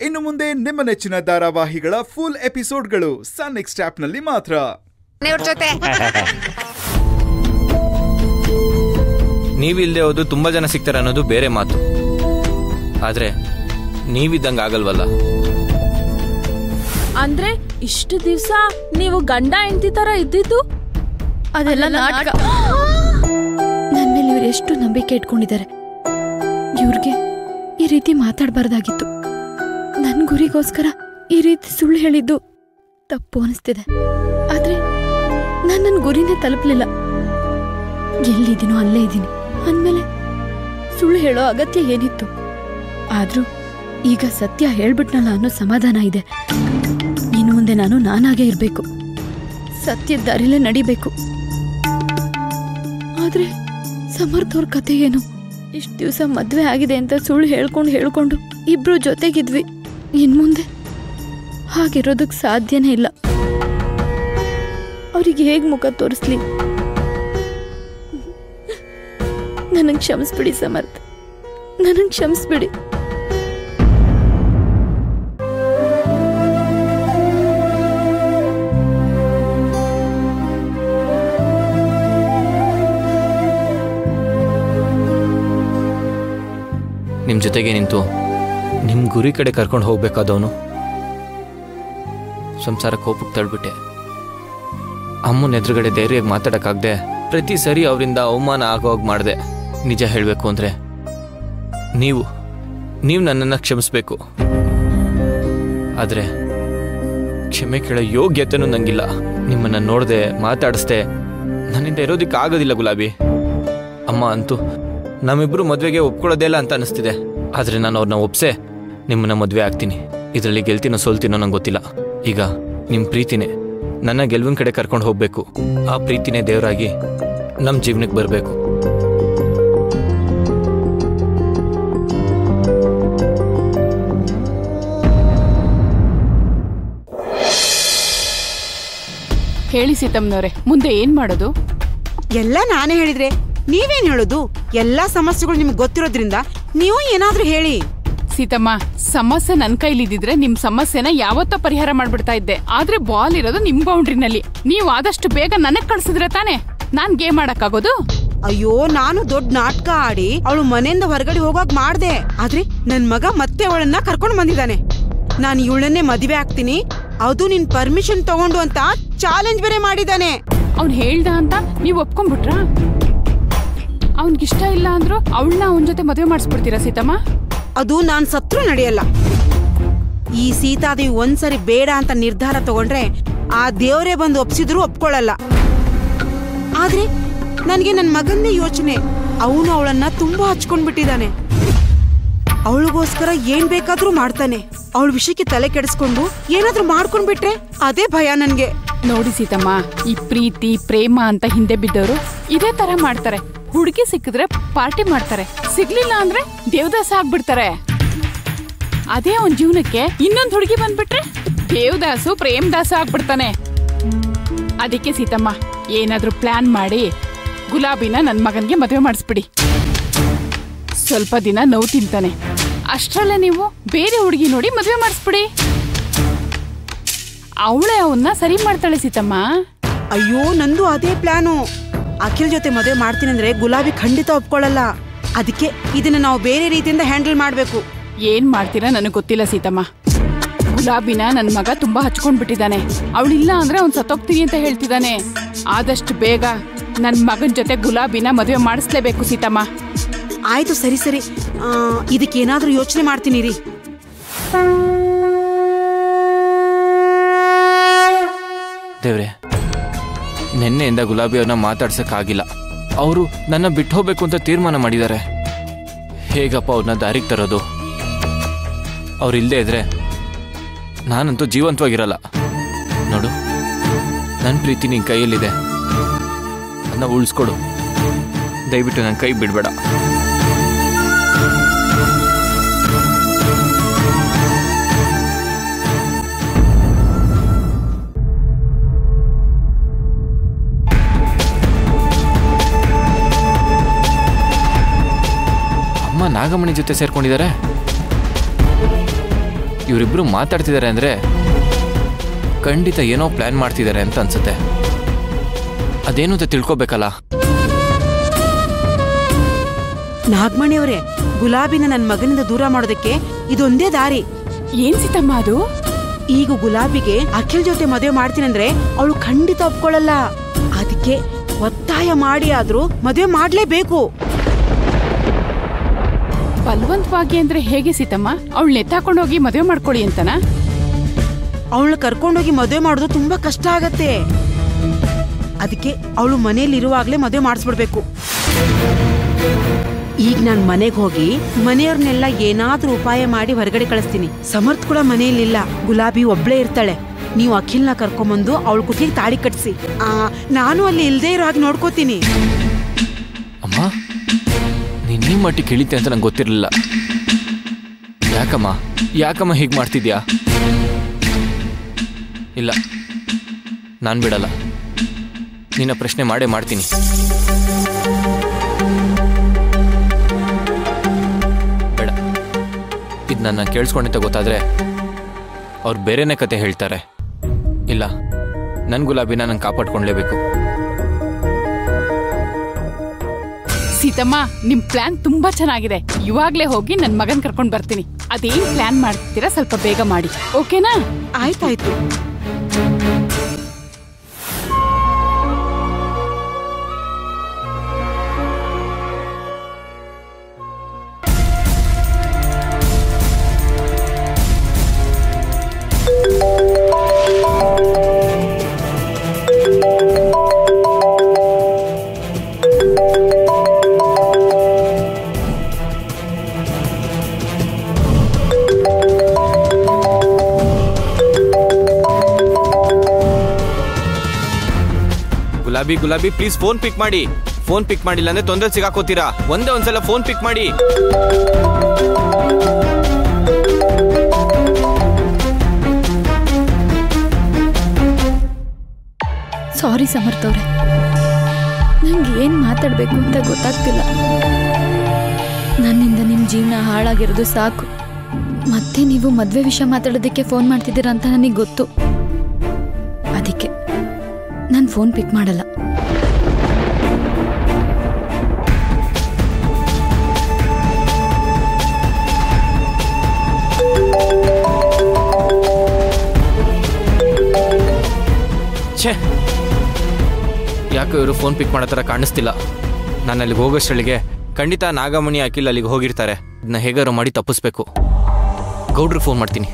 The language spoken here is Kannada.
ಇನ್ನು ಮುಂದೆ ನಿಮ್ಮ ನೆಚ್ಚಿನ ಧಾರಾವಾಹಿಗಳ ಫುಲ್ ಎಪಿಸೋಡ್ಗಳು ಸನ್ ನೆಕ್ಸ್ಟ್ ಆಪ್ನಲ್ಲಿ ಮಾತ್ರ. ನೀವಿಲ್ಲದೆ ಹೋದ್ರು ತುಂಬಾ ಜನ ಸಿಗ್ತಾರೆ ಅನ್ನೋದು ಬೇರೆ ಮಾತು. ಆದ್ರೆ ನೀವಿದ್ದಂಗ ಆಗಲ್ವಲ್ಲ. ಅಂದ್ರೆ ಇಷ್ಟು ದಿವಸ ನೀವು ಗಂಡ ಹೆಂಡತಿ ತರ ಇದ್ದಿದ್ದು ಅದೆಲ್ಲ ನಾಟಕ. ನನ್ನ ಮೇಲೆ ಇವ್ರು ಎಷ್ಟು ನಂಬಿಕೆ ಇಟ್ಕೊಂಡಿದ್ದಾರೆ. ಇವ್ರಿಗೆ ಈ ರೀತಿ ಮಾತಾಡಬಾರ್ದಾಗಿತ್ತು. ನನ್ನ ಗುರಿಗೋಸ್ಕರ ಈ ರೀತಿ ಸುಳ್ಳು ಹೇಳಿದ್ದು ತಪ್ಪು ಅನಿಸ್ತಿದೆ. ಆದ್ರೆ ನಾನು ನನ್ನ ಗುರಿನೇ ತಲುಪಲಿಲ್ಲ. ಎಲ್ಲಿದ್ದೀನೋ ಅಲ್ಲೇ ಇದ್ದೀನಿ ಅಂದಮೇಲೆ ಸುಳ್ಳು ಹೇಳೋ ಅಗತ್ಯ ಏನಿತ್ತು? ಆದ್ರೂ ಈಗ ಸತ್ಯ ಹೇಳ್ಬಿಟ್ನಲ್ಲ ಅನ್ನೋ ಸಮಾಧಾನ ಇದೆ. ಇನ್ನು ಮುಂದೆ ನಾನು ನಾನಾಗೇ ಇರಬೇಕು, ಸತ್ಯದ ದಾರಿಲೇ ನಡಿಬೇಕು. ಆದ್ರೆ ಸಮರ್ಥವ್ರ ಕತೆ ಏನು? ಇಷ್ಟು ದಿವಸ ಮದ್ವೆ ಆಗಿದೆ ಅಂತ ಸುಳ್ಳು ಹೇಳ್ಕೊಂಡು ಇಬ್ರು ಜೊತೆಗಿದ್ವಿ. ಇನ್ ಮುಂದೆ ಹಾಗಿರೋದಕ್ಕೆ ಸಾಧ್ಯನೇ ಇಲ್ಲ. ಅವ್ರಿಗೆ ಹೇಗ್ ಮುಖ ತೋರಿಸ್ಲಿ? ನನಗೆ ಕ್ಷಮಿಸ್ಬಿಡಿ ಸಮರ್ಥ, ನನಗೆ ಕ್ಷಮಿಸ್ಬಿಡಿ. ನಿಮ್ ಜೊತೆಗೆ ನಿಂತು ನಿಮ್ ಗುರಿ ಕಡೆ ಕರ್ಕೊಂಡು ಹೋಗ್ಬೇಕಾದವನು ಸಂಸಾರ ಕೋಪಕ್ಕೆ ತಳ್ಬಿಟ್ಟೆ. ಅಮ್ಮನ ಎದುರುಗಡೆ ಧೈರ್ಯವಾಗಿ ಮಾತಾಡಕ್ಕಾಗ್ದೆ ಪ್ರತಿ ಸರಿ ಅವರಿಂದ ಅವಮಾನ ಆಗೋವಾಗ ಮಾಡಿದೆ. ನಿಜ ಹೇಳಬೇಕು ಅಂದ್ರೆ ನೀವು ನನ್ನನ್ನು ಕ್ಷಮಿಸ್ಬೇಕು. ಆದ್ರೆ ಕ್ಷಮೆ ಕೇಳೋ ಯೋಗ್ಯತೆನೂ ನಂಗಿಲ್ಲ. ನಿಮ್ಮನ್ನ ನೋಡ್ದೆ ಮಾತಾಡಿಸ್ದೆ ನನ್ನಿಂದ ಇರೋದಕ್ಕೆ ಆಗೋದಿಲ್ಲ ಗುಲಾಬಿ. ಅಮ್ಮ ಅಂತೂ ನಮ್ಮಿಬ್ರು ಮದ್ವೆಗೆ ಒಪ್ಕೊಳ್ಳೋದೇ ಇಲ್ಲ ಅಂತ ಅನಿಸ್ತಿದೆ. ಆದ್ರೆ ನಾನು ಅವ್ರನ್ನ ಒಪ್ಸೆ ನಿಮ್ಮನ್ನ ಮದ್ವೆ ಆಗ್ತೀನಿ. ಇದರಲ್ಲಿ ಗೆಲ್ತೀನೋ ಸೋಲ್ತೀನೋ ನಂಗೆ ಗೊತ್ತಿಲ್ಲ. ಈಗ ನಿಮ್ಮ ಪ್ರೀತಿನೇ ನನ್ನ ಗೆಲುವಿನ ಕಡೆ ಕರ್ಕೊಂಡು ಹೋಗ್ಬೇಕು. ಆ ಪ್ರೀತಿನೇ ದೇವರಾಗಿ ನಮ್ಮ ಜೀವನಕ್ಕೆ ಬರಬೇಕು. ಹೇಳಿ ಸೀತಮ್ಮನವ್ರೆ, ಮುಂದೆ ಏನ್ ಮಾಡೋದು? ಎಲ್ಲ ನಾನೇ ಹೇಳಿದ್ರೆ ನೀವೇನ್ ಹೇಳೋದು? ಎಲ್ಲಾ ಸಮಸ್ಯೆಗಳು ನಿಮ್ಗೆ ಗೊತ್ತಿರೋದ್ರಿಂದ ನೀವು ಏನಾದ್ರೂ ಹೇಳಿ. ಸೀತಮ್ಮ, ಸಮಸ್ಯೆ ನನ್ ಕೈಲಿದ್ದಿದ್ರೆ ನಿಮ್ ಸಮಸ್ಯೆನ ಯಾವತ್ತೋ ಪರಿಹಾರ ಮಾಡ್ಬಿಡ್ತಾ ಇದ್ದೆ. ಆದ್ರೆ ಬಾಲ್ ಇರೋದು ನಿಮ್ ಬೌಂಡ್ರಿನಲ್ಲಿ. ನೀವು ಆದಷ್ಟು ಬೇಗ ನನಗ್ ಕಳ್ಸಿದ್ರೆ ತಾನೆ ನಾನ್ ಗೇಮ್ ಆಡಕ್ಕಾಗೋದು. ಅಯ್ಯೋ, ನಾನು ದೊಡ್ಡ ನಾಟಕ ಆಡಿ ಅವಳು ಮನೆಯಿಂದ ಹೊರಗಡೆ ಹೋಗಾಕ್ ಮಾಡ್ದೆ. ಆದ್ರೆ ನನ್ ಮಗ ಮತ್ತೆ ಅವಳನ್ನ ಕರ್ಕೊಂಡು ಬಂದಿದ್ದಾನೆ. ನಾನು ಇವಳನ್ನೇ ಮದುವೆ ಆಗ್ತೀನಿ, ಅದು ನಿನ್ ಪರ್ಮಿಷನ್ ತಗೊಂಡು ಅಂತ ಚಾಲೆಂಜ್ ಬೇರೆ ಮಾಡಿದಾನೆ. ಅವ್ನ್ ಹೇಳ್ದ ಅಂತ ನೀವ್ ಒಪ್ಕೊಂಡ್ಬಿಟ್ರಾ? ಅವನ್ಗಿಷ್ಟ ಇಲ್ಲ ಅಂದ್ರು ಅವಳನ್ನ ಅವನ ಜೊತೆ ಮದುವೆ ಮಾಡಿಸ್ಬಿಡ್ತೀರಾ ಸೀತಮ್ಮ? ಅದು ನಾನ್ ಸತ್ರು ನಡೆಯಲ್ಲ. ಈ ಸೀತಾದೇವಿ ಒಂದ್ಸರಿ ಬೇಡ ಅಂತ ನಿರ್ಧಾರ ತಗೊಂಡ್ರೆ ಆ ದೇವರೇ ಬಂದು ಒಪ್ಸಿದ್ರು ಒಪ್ಕೊಳ್ಳಲ್ಲ. ಆದ್ರೆ ನನ್ಗೆ ನನ್ ಮಗನ್ನೇ ಯೋಚನೆ. ಅವನು ಅವಳನ್ನ ತುಂಬಾ ಹಚ್ಕೊಂಡ್ಬಿಟ್ಟಿದ್ದಾನೆ. ಅವಳಿಗೋಸ್ಕರ ಏನ್ ಬೇಕಾದ್ರೂ ಮಾಡ್ತಾನೆ. ಅವಳ ವಿಷಯಕ್ಕೆ ತಲೆ ಕೆಡಿಸ್ಕೊಂಡು ಏನಾದ್ರೂ ಮಾಡ್ಕೊಂಡ್ಬಿಟ್ರೆ ಅದೇ ಭಯ ನನ್ಗೆ. ನೋಡಿ ಸೀತಮ್ಮ, ಈ ಪ್ರೀತಿ ಪ್ರೇಮ ಅಂತ ಹಿಂದೆ ಬಿದ್ದವರು ಇದೇ ತರ ಮಾಡ್ತಾರೆ. ಹುಡುಗಿ ಸಿಕ್ಕಿದ್ರೆ ಪಾರ್ಟಿ ಮಾಡ್ತಾರೆ, ಸಿಗ್ಲಿಲ್ಲ ಅಂದ್ರೆ ದೇವದಾಸ ಆಗ್ಬಿಡ್ತಾರೆ. ಅದೇ ಅವನ್ ಜೀವನಕ್ಕೆ ಇನ್ನೊಂದು ಹುಡುಗಿ ಬಂದ್ಬಿಟ್ರೆ ದೇವದಾಸು ಪ್ರೇಮದಾಸ ಆಗ್ಬಿಡ್ತಾನೆ. ಅದಕ್ಕೆ ಸೀತಮ್ಮ, ಏನಾದ್ರೂ ಪ್ಲಾನ್ ಮಾಡಿ ಗುಲಾಬಿನ ನನ್ ಮಗನ್ಗೆ ಮದುವೆ ಮಾಡಿಸ್ಬಿಡಿ. ಸ್ವಲ್ಪ ದಿನ ನೋವು ತಿಂತಾನೆ. ಅಷ್ಟ್ರಲ್ಲೇ ನೀವು ಬೇರೆ ಹುಡುಗಿ ನೋಡಿ ಮದುವೆ ಮಾಡಿಸ್ಬಿಡಿ. ಅವಳೇ ಅವನ್ನ ಸರಿ ಮಾಡ್ತಾಳೆ ಸೀತಮ್ಮ. ಅಯ್ಯೋ, ನಂದು ಅದೇ ಪ್ಲಾನು. ಅಖಿಲ್ ಜೊತೆ ಮದುವೆ ಮಾಡ್ತೀನಿ ಅಂದ್ರೆ ಗುಲಾಬಿ ಖಂಡಿತ ಒಪ್ಕೊಳ್ಳಲ್ಲ. ಅದಕ್ಕೆ ಇದನ್ನ ನಾವು ಬೇರೆ ರೀತಿಯಿಂದ ಹ್ಯಾಂಡಲ್ ಮಾಡ್ಬೇಕು. ಏನ್ ಮಾಡ್ತೀರಾ ನನಗೆ ಗೊತ್ತಿಲ್ಲ ಸೀತಮ್ಮ. ಗುಲಾಬಿನ ನನ್ ಮಗ ತುಂಬಾ ಹಚ್ಕೊಂಡ್ಬಿಟ್ಟಿದ್ದಾನೆ. ಅವಳಿಲ್ಲ ಅಂದ್ರೆ ಅವ್ನ್ ಸತ್ತೋಗ್ತೀನಿ ಅಂತ ಹೇಳ್ತಿದ್ದಾನೆ. ಆದಷ್ಟು ಬೇಗ ನನ್ ಮಗನ್ ಜೊತೆ ಗುಲಾಬಿನ ಮದುವೆ ಮಾಡಿಸ್ಲೇಬೇಕು ಸೀತಮ್ಮ. ಆಯ್ತು, ಸರಿ ಸರಿ, ಇದಕ್ಕೇನಾದ್ರೂ ಯೋಚನೆ ಮಾಡ್ತೀನಿ ರೀ. ದೇವ್ರೆ, ನಿನ್ನೆಯಿಂದ ಗುಲಾಬಿ ಅವ್ರನ್ನ ಮಾತಾಡ್ಸಕ್ಕಾಗಿಲ್ಲ. ಅವರು ನನ್ನ ಬಿಟ್ಟು ಹೋಗ್ಬೇಕು ಅಂತ ತೀರ್ಮಾನ ಮಾಡಿದ್ದಾರೆ. ಹೇಗಪ್ಪ ಅವ್ರನ್ನ ದಾರಿಗೆ ತರೋದು? ಅವ್ರು ಇಲ್ಲದೆ ಇದ್ರೆ ನಾನಂತೂ ಜೀವಂತವಾಗಿರಲ್ಲ. ನೋಡು, ನನ್ನ ಪ್ರೀತಿ ನಿನ್ನ ಕೈಯಲ್ಲಿದೆ, ಅದನ್ನ ಉಳಿಸ್ಕೊಡು. ದಯವಿಟ್ಟು ನನ್ನ ಕೈ ಬಿಡಬೇಡ. ನಾಗಮಣಿ ಜೊತೆ ಸೇರ್ಕೊಂಡಿದ್ದಾರೆ. ಇವರಿಬ್ರು ಮಾತಾಡ್ತಿದ್ದಾರೆ ಅಂದರೆ ಖಂಡಿತ ಏನೋ ಪ್ಲ್ಯಾನ್ ಮಾಡ್ತಿದ್ದಾರೆ ಅಂತ ಅನ್ಸುತ್ತೆ. ಅದೇನು ಅಂತ ತಿಳ್ಕೊಬೇಕಲ್ಲ. ನಾಗಮಣಿ ಅವರೇ, ಗುಲಾಬಿನ ನನ್ನ ಮಗನಿಂದ ದೂರ ಮಾಡೋದಕ್ಕೆ ಇದೊಂದೇ ದಾರಿ. ಏನ್ ಸೀತಮ್ಮ ಅದು? ಈಗ ಗುಲಾಬಿಗೆ ಅಖಿಲ್ ಜೊತೆ ಮದುವೆ ಮಾಡ್ತೀನಂದ್ರೆ ಅವಳು ಖಂಡಿತ ಒಪ್ಕೊಳ್ಳಲ್ಲ. ಅದಕ್ಕೆ ಒತ್ತಾಯ ಮಾಡಿ ಆದ್ರೂ ಮದುವೆ ಮಾಡ್ಲೇಬೇಕು. ಬಲವಂತವಾಗಿ ಅಂದ್ರೆ ಹೇಗೆ ಸೀತಮ್ಮ? ಅವಳು ನೆತ್ತಾಕೊಂಡೋಗಿ ಮದುವೆ ಮಾಡ್ಕೊಳ್ಳಿ ಅಂತನ? ಅವಳನ್ನ ಕರ್ಕೊಂಡೋಗಿ ಮದುವೆ ಮಾಡೋದು ತುಂಬಾ ಕಷ್ಟ ಆಗತ್ತೆ. ಅದಕ್ಕೆ ಅವಳು ಮನೇಲಿ ಇರುವಾಗ್ಲೇ ಮದುವೆ ಮಾಡಿಸ್ಬಿಡ್ಬೇಕು. ಈಗ ನಾನ್ ಮನೆಗೆ ಹೋಗಿ ಮನೆಯವ್ರನ್ನೆಲ್ಲ ಏನಾದ್ರೂ ಉಪಾಯ ಮಾಡಿ ಹೊರಗಡೆ ಕಳಿಸ್ತೀನಿ. ಸಮರ್ಥ್ ಕೂಡ ಮನೆಯಲ್ಲಿಲ್ಲ, ಗುಲಾಬಿ ಒಬ್ಳೇ ಇರ್ತಾಳೆ. ನೀವು ಅಖಿಲ್ನ ಕರ್ಕೊಂಬಂದು ಅವಳ ಕುತ್ತಿಗೆ ತಾಳಿ ಕಟ್ಸಿ. ನಾನು ಅಲ್ಲಿ ಇಲ್ದೇ ಇರೋ ಹಾಗೆ ನೋಡ್ಕೋತೀನಿ. ಅಮ್ಮ, ನೀನ್ ಈ ಮಟ್ಟಿಗೆ ಕೇಳಿದ್ದೆ ಅಂತ ನಂಗೆ ಗೊತ್ತಿರಲಿಲ್ಲ. ಯಾಕಮ್ಮ ಹೀಗೆ ಮಾಡ್ತಿದ್ಯಾ? ಇಲ್ಲ, ನಾನು ಬಿಡಲ್ಲ. ನಿನ್ನ ಪ್ರಶ್ನೆ ಮಾಡೇ ಮಾಡ್ತೀನಿ. ಬೇಡ, ಇದು ನನ್ನ ಕೇಳಿಸ್ಕೊಂಡಂತ ಗೊತ್ತಾದ್ರೆ ಅವ್ರು ಬೇರೆನೇ ಕತೆ ಹೇಳ್ತಾರೆ. ಇಲ್ಲ, ನನ್ನ ಗುಲಾಬಿನ ನಾನು ಕಾಪಾಡ್ಕೊಂಡ್ಲೇಬೇಕು. ಸೀತಮ್ಮ, ನಿಮ್ ಪ್ಲಾನ್ ತುಂಬಾ ಚೆನ್ನಾಗಿದೆ. ಇವಾಗ್ಲೇ ಹೋಗಿ ನನ್ ಮಗನ್ ಕರ್ಕೊಂಡ್ ಬರ್ತೀನಿ. ಅದೇನ್ ಪ್ಲಾನ್ ಮಾಡ್ತೀರಾ ಸ್ವಲ್ಪ ಬೇಗ ಮಾಡಿ, ಓಕೆನಾ? ಆಯ್ತಾಯ್ತು. ಗುಲಾಬಿ ಪ್ಲೀಸ್ ಫೋನ್ ಪಿಕ್ ಮಾಡಿ. ಫೋನ್ ಪಿಕ್ ಮಾಡಿಲ್ಲ ಅಂದ್ರೆ ತೊಂದರೆ ಸಿಗಾಕೋತೀರಾ. ಒಂದ್ಸಲ ಫೋನ್ ಪಿಕ್ ಮಾಡಿ. ಸಾರಿ ಸಮರ್ಥ್ ಅವ್ರೆ, ನಂಗೆ ಏನ್ ಮಾತಾಡ್ಬೇಕು ಅಂತ ಗೊತ್ತಾಗ್ತಿಲ್ಲ. ನನ್ನಿಂದ ನಿಮ್ ಜೀವನ ಹಾಳಾಗಿರೋದು ಸಾಕು. ಮತ್ತೆ ನೀವು ಮದ್ವೆ ವಿಷಯ ಮಾತಾಡೋದಕ್ಕೆ ಫೋನ್ ಮಾಡ್ತಿದ್ದೀರಾ ಅಂತ ನನಗೆ ಗೊತ್ತು. ಅದಕ್ಕೆ ನಾನು ಫೋನ್ ಪಿಕ್ ಮಾಡಲ್ಲ. ಯಾಕೆ ಇವರು ಫೋನ್ ಪಿಕ್ ಮಾಡೋ ಥರ ಕಾಣಿಸ್ತಿಲ್ಲ. ನಾನು ಅಲ್ಲಿಗೆ ಹೋಗೋಷ್ಟಳಿಗೆ ಖಂಡಿತ ನಾಗಮಣಿ ಅಖಿಲ್ ಅಲ್ಲಿಗೆ ಹೋಗಿರ್ತಾರೆ. ಇದನ್ನ ಹೇಗಾರು ಮಾಡಿ ತಪ್ಪಿಸ್ಬೇಕು. ಗೌಡ್ರಿಗೆ ಫೋನ್ ಮಾಡ್ತೀನಿ.